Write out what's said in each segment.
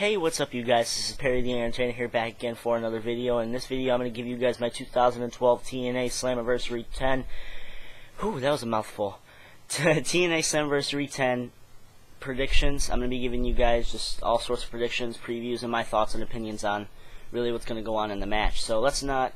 Hey, what's up you guys? This is Perry the Entertainer here, back again for another video. In this video I'm going to give you guys my 2012 TNA Slammiversary 10. Whew, that was a mouthful. TNA Slammiversary 10 predictions. I'm going to be giving you guys just all sorts of predictions, previews, and my thoughts and opinions on really what's going to go on in the match. So let's not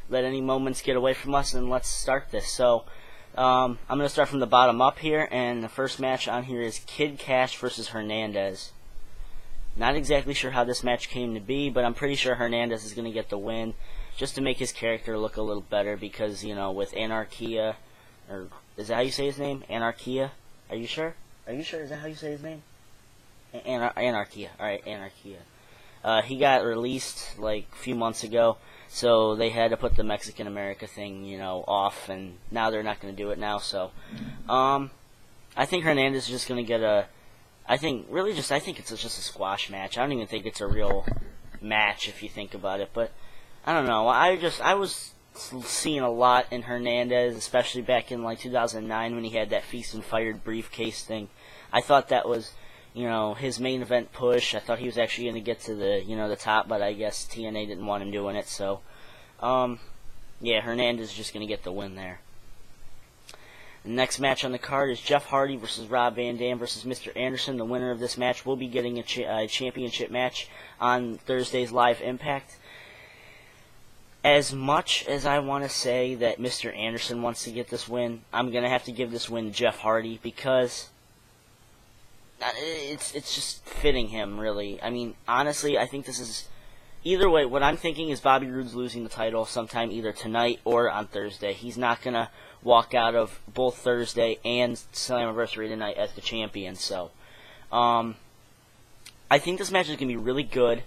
let any moments get away from us, and let's start this. So I'm going to start from the bottom up here, and the first match on here is Kid Cash versus Hernandez. Not exactly sure how this match came to be, but I'm pretty sure Hernandez is going to get the win, just to make his character look a little better, because, you know, with Anarchia, or is that how you say his name? Anarchia? Are you sure? Are you sure? Is that how you say his name? Anarchia. Alright, Anarchia. He got released, like, a few months ago, so they had to put the Mexican America thing, you know, off, and now they're not going to do it now, so, I think Hernandez is just going to get a, I think it's just a squash match. I don't even think it's a real match if you think about it. But I don't know. I was seeing a lot in Hernandez, especially back in like 2009 when he had that Feast and Fired briefcase thing. I thought that was, you know, his main event push. I thought he was actually going to get to the, you know, the top, but I guess TNA didn't want him doing it. So, yeah, Hernandez is just going to get the win there. The next match on the card is Jeff Hardy versus Rob Van Dam versus Mr. Anderson. The winner of this match will be getting a championship match on Thursday's Live Impact. As much as I want to say that Mr. Anderson wants to get this win, I'm going to have to give this win to Jeff Hardy, because it's just fitting him, really. I mean, honestly, I think this is... Either way, what I'm thinking is Bobby Roode's losing the title sometime either tonight or on Thursday. He's not going to walk out of both Thursday and Slammiversary tonight as the champion. So, I think this match is going to be really good.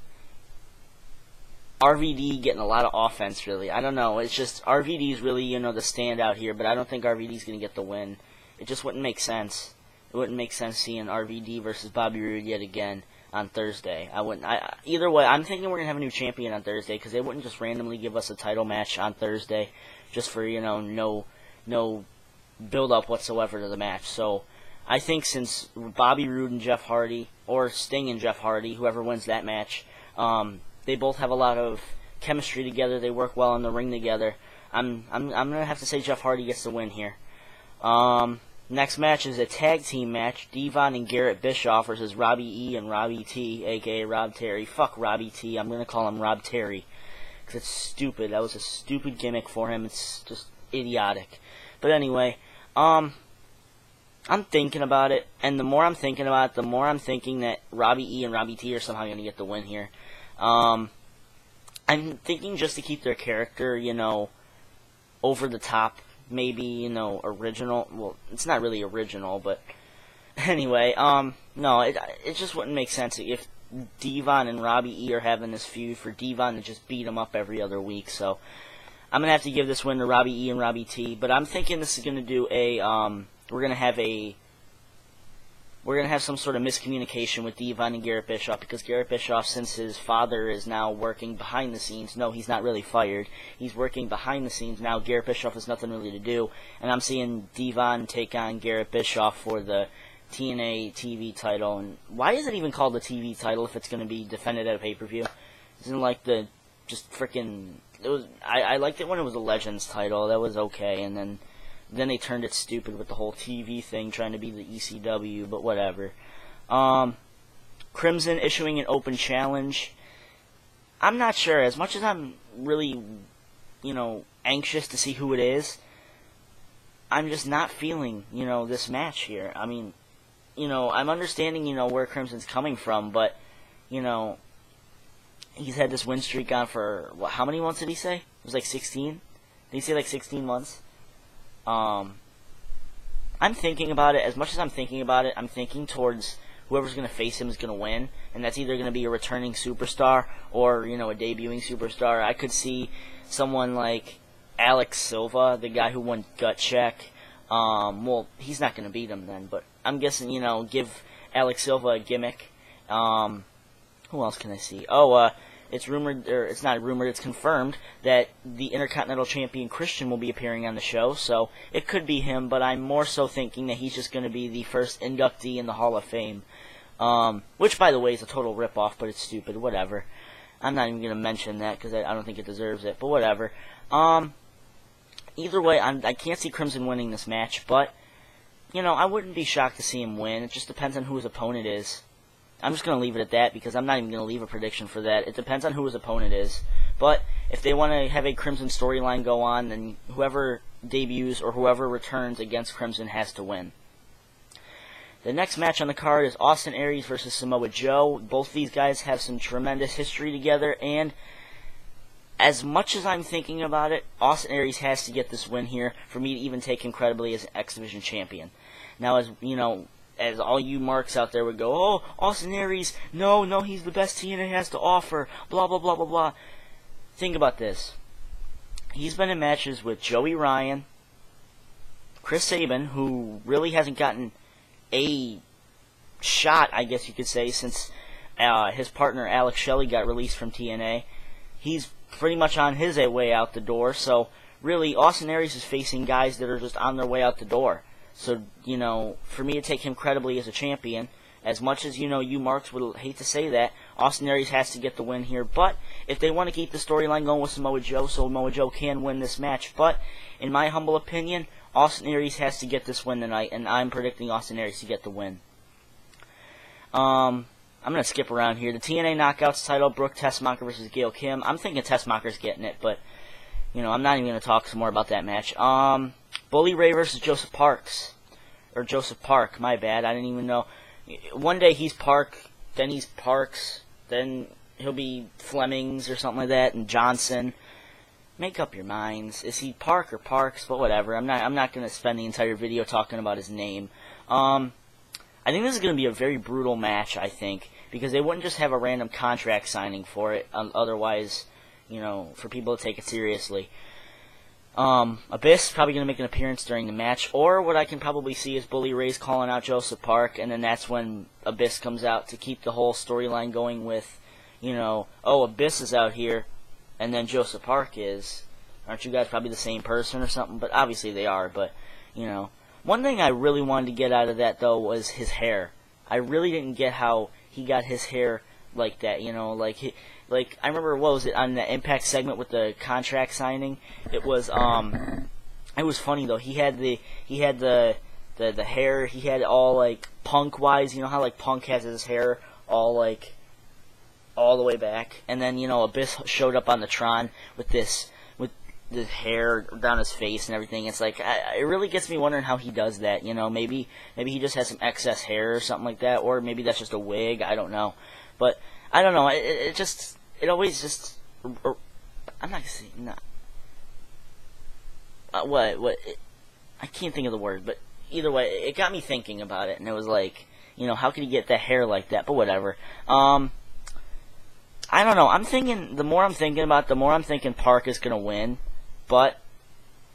RVD getting a lot of offense, really. I don't know. It's just RVD is really, you know, the standout here, but I don't think RVD is going to get the win. It just wouldn't make sense. It wouldn't make sense seeing RVD versus Bobby Roode yet again on Thursday. Either way, I'm thinking we're going to have a new champion on Thursday, because they wouldn't just randomly give us a title match on Thursday just for, you know, no build-up whatsoever to the match. So I think since Bobby Roode and Jeff Hardy, or Sting and Jeff Hardy, whoever wins that match, they both have a lot of chemistry together. They work well in the ring together. I'm going to have to say Jeff Hardy gets the win here. Next match is a tag team match. Devon and Garrett Bischoff versus Robbie E and Robbie T, a.k.a. Rob Terry. Fuck Robbie T. I'm going to call him Rob Terry, because it's stupid. That was a stupid gimmick for him. It's just idiotic. But anyway, I'm thinking about it, and the more I'm thinking about it, the more I'm thinking that Robbie E and Robbie T are somehow going to get the win here. I'm thinking just to keep their character, you know, over the top. Maybe, you know, original. Well, it's not really original, but anyway, no, it just wouldn't make sense if Devon and Robbie E are having this feud for Devon to just beat him up every other week. So I'm gonna have to give this win to Robbie E and Robbie T. But I'm thinking this is gonna do a we're gonna have some sort of miscommunication with Devon and Garrett Bischoff, because Garrett Bischoff, since his father is now working behind the scenes, no, he's not really fired, he's working behind the scenes now. Garrett Bischoff has nothing really to do, and I'm seeing Devon take on Garrett Bischoff for the TNA TV title. And why is it even called the TV title if it's going to be defended at a pay-per-view? Isn't like the just freaking... I liked it when it was a Legends title. That was okay, and then they turned it stupid with the whole TV thing, trying to be the ECW, but whatever. Crimson issuing an open challenge. I'm not sure. As much as I'm really, you know, anxious to see who it is, I'm just not feeling, you know, this match here. I mean, you know, I'm understanding, you know, where Crimson's coming from, but, you know, he's had this win streak on for, what, how many months did he say? It was like 16? Did he say like 16 months? I'm thinking about it. As much as I'm thinking about it, I'm thinking towards whoever's going to face him is going to win, and that's either going to be a returning superstar or, you know, a debuting superstar. I could see someone like Alex Silva, the guy who won Gut Check. Well, he's not going to beat him then, but I'm guessing, you know, give Alex Silva a gimmick. Who else can I see? Oh, it's rumored, or it's not rumored, it's confirmed that the Intercontinental Champion Christian will be appearing on the show, so it could be him, but I'm more so thinking that he's just going to be the first inductee in the Hall of Fame. which, by the way, is a total ripoff, but it's stupid. Whatever. I'm not even going to mention that because I don't think it deserves it, but whatever. Either way, I can't see Crimson winning this match, but, you know, I wouldn't be shocked to see him win. It just depends on who his opponent is. I'm just going to leave it at that because I'm not even going to leave a prediction for that. It depends on who his opponent is. But if they want to have a Crimson storyline go on, then whoever debuts or whoever returns against Crimson has to win. The next match on the card is Austin Aries versus Samoa Joe. Both these guys have some tremendous history together, and as much as I'm thinking about it, Austin Aries has to get this win here for me to even take him credibly as an X Division champion. Now, as you know, as all you marks out there would go, oh, Austin Aries, no, he's the best TNA has to offer, blah, blah, blah, blah, blah. Think about this. He's been in matches with Joey Ryan, Chris Sabin, who really hasn't gotten a shot, I guess you could say, since his partner Alex Shelley got released from TNA. He's pretty much on his way out the door, so really Austin Aries is facing guys that are just on their way out the door. So, you know, for me to take him credibly as a champion, as much as, you know, you marks would hate to say that, Austin Aries has to get the win here. But if they want to keep the storyline going with Samoa Joe, Samoa Joe can win this match. But in my humble opinion, Austin Aries has to get this win tonight, and I'm predicting Austin Aries to get the win. I'm going to skip around here. The TNA Knockouts title, Brooke Tessmacher versus Gail Kim. I'm thinking Tessmacher's getting it, but, you know, I'm not even going to talk some more about that match. Bully Ray versus Joseph Parks. Or Joseph Park, my bad. I didn't even know. One day he's Park, then he's Parks, then he'll be Flemings or something like that, and Johnson. Make up your minds. Is he Park or Parks? But whatever. I'm not going to spend the entire video talking about his name. I think this is going to be a very brutal match, I think, because they wouldn't just have a random contract signing for it, otherwise, you know, for people to take it seriously. Abyss probably going to make an appearance during the match, or what I can probably see is Bully Ray's calling out Joseph Park, and then that's when Abyss comes out to keep the whole storyline going with, you know, oh, Abyss is out here, and then Joseph Park is. Aren't you guys probably the same person or something? But obviously they are, but, you know. One thing I really wanted to get out of that, though, was his hair. I really didn't get how he got his hair like that, you know, like I remember, what was it, on the Impact segment with the contract signing, it was funny though, he had the hair, he had all, like, Punk wise, you know how, like, Punk has his hair all, like, all the way back, and then, you know, Abyss showed up on the Tron with the hair down his face and everything. It's like, it really gets me wondering how he does that, you know, maybe he just has some excess hair or something like that, or maybe that's just a wig, I don't know, but I don't know, it always just, I'm not gonna say, no, I can't think of the word, but either way, it got me thinking about it, and it was like, you know, how could he get that hair like that, but whatever. I don't know, the more I'm thinking about it, the more I'm thinking Park is gonna win, but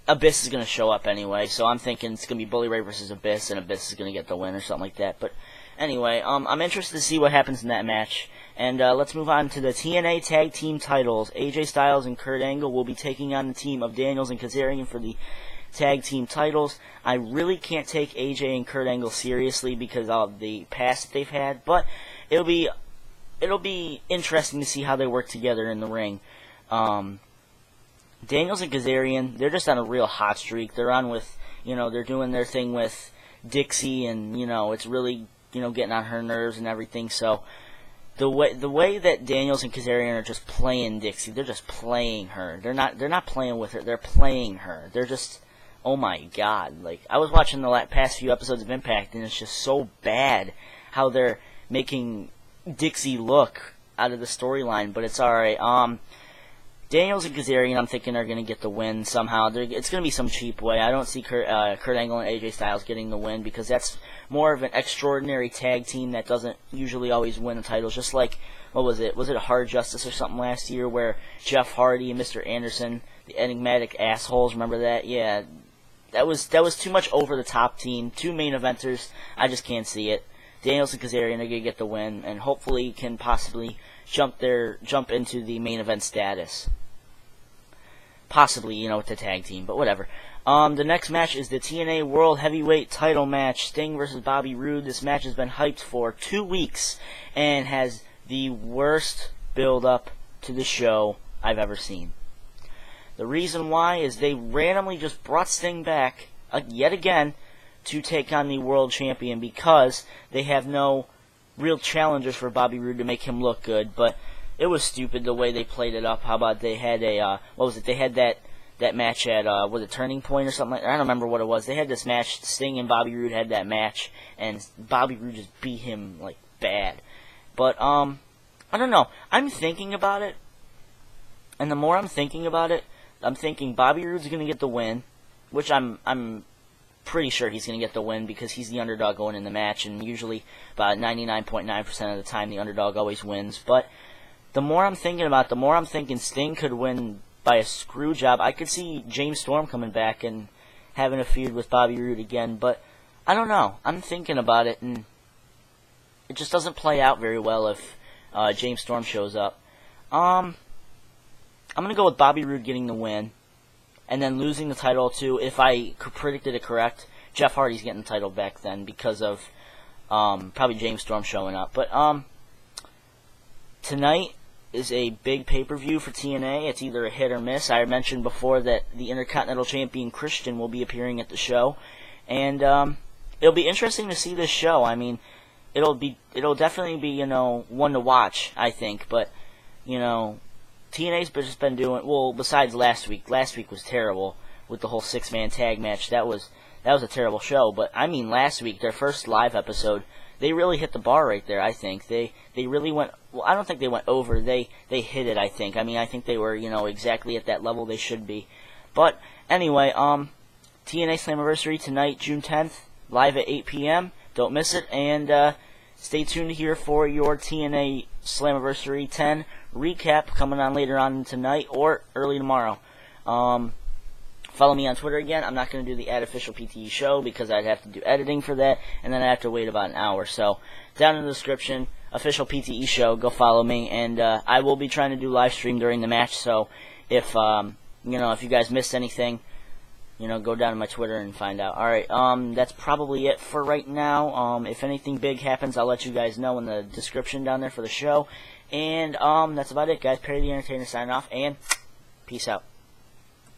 Abyss is gonna show up anyway, so I'm thinking it's gonna be Bully Ray versus Abyss, and Abyss is gonna get the win or something like that, but anyway, I'm interested to see what happens in that match. And let's move on to the TNA Tag Team titles. AJ Styles and Kurt Angle will be taking on the team of Daniels and Kazarian for the Tag Team titles. I really can't take AJ and Kurt Angle seriously because of the past that they've had, but it'll be interesting to see how they work together in the ring. Daniels and Kazarian, they're just on a real hot streak. They're on with, you know, they're doing their thing with Dixie, and, you know, it's really, you know, getting on her nerves and everything, so the way that Daniels and Kazarian are just playing Dixie, they're just playing her. They're not playing with her. They're playing her. They're just, oh my god. Like, I was watching the past few episodes of Impact, and it's just so bad how they're making Dixie look out of the storyline, but it's alright. Daniels and Kazarian, I'm thinking, are going to get the win somehow. It's going to be some cheap way. I don't see Kurt Angle and AJ Styles getting the win because that's more of an extraordinary tag team that doesn't usually always win the titles. Just like, what was it? Was it a Hard Justice or something last year where Jeff Hardy and Mr. Anderson, the enigmatic assholes, remember that? Yeah, that was too much over the top team. Two main eventers. I just can't see it. Daniels and Kazarian are going to get the win and hopefully can possibly jump into the main event status. possibly, you know, with the tag team, but whatever. The next match is the TNA World Heavyweight Title match, Sting versus Bobby Roode. This match has been hyped for 2 weeks and has the worst build-up to the show I've ever seen. The reason why is they randomly just brought Sting back yet again to take on the world champion because they have no real challengers for Bobby Roode to make him look good. But it was stupid the way they played it up. How about they had a what was it? They had that match at was it Turning Point or something like that? I don't remember what it was. They had this match. Sting and Bobby Roode had that match, and Bobby Roode just beat him like bad. But I don't know. I'm thinking about it, and the more I'm thinking about it, I'm thinking Bobby Roode's gonna get the win, which I'm pretty sure he's gonna get the win because he's the underdog going in the match, and usually about 99.9% of the time the underdog always wins. But the more I'm thinking about it, the more I'm thinking Sting could win by a screw job. I could see James Storm coming back and having a feud with Bobby Roode again, but I don't know. I'm thinking about it, and it just doesn't play out very well if James Storm shows up. I'm going to go with Bobby Roode getting the win, and then losing the title to, if I predicted it correct, Jeff Hardy's getting the title back then because of probably James Storm showing up. But tonight is a big pay-per-view for TNA. It's either a hit or miss. I mentioned before that the Intercontinental Champion Christian will be appearing at the show, and it'll be interesting to see this show. I mean, it'll definitely be, you know, one to watch, I think. But you know, TNA's just been doing well. Besides last week was terrible with the whole 6-man tag match. That was a terrible show. But I mean, last week, their first live episode, they really hit the bar right there. I think they really went. Well, I don't think they went over. They hit it. I think. I mean, I think they were, you know, exactly at that level they should be. But anyway, TNA Slammiversary tonight, June 10th, live at 8 p.m. Don't miss it, and stay tuned here for your TNA Slammiversary 10 recap coming on later on tonight or early tomorrow. Follow me on Twitter again. I'm not going to do the @officialpte show because I'd have to do editing for that, and then I have to wait about an hour. So down in the description, official PTE show. Go follow me, and I will be trying to do live stream during the match. So if you know, if you guys missed anything, you know, go down to my Twitter and find out. Alright, that's probably it for right now. If anything big happens, I'll let you guys know in the description down there for the show. And that's about it, guys. Perry the Entertainer signing off, and peace out.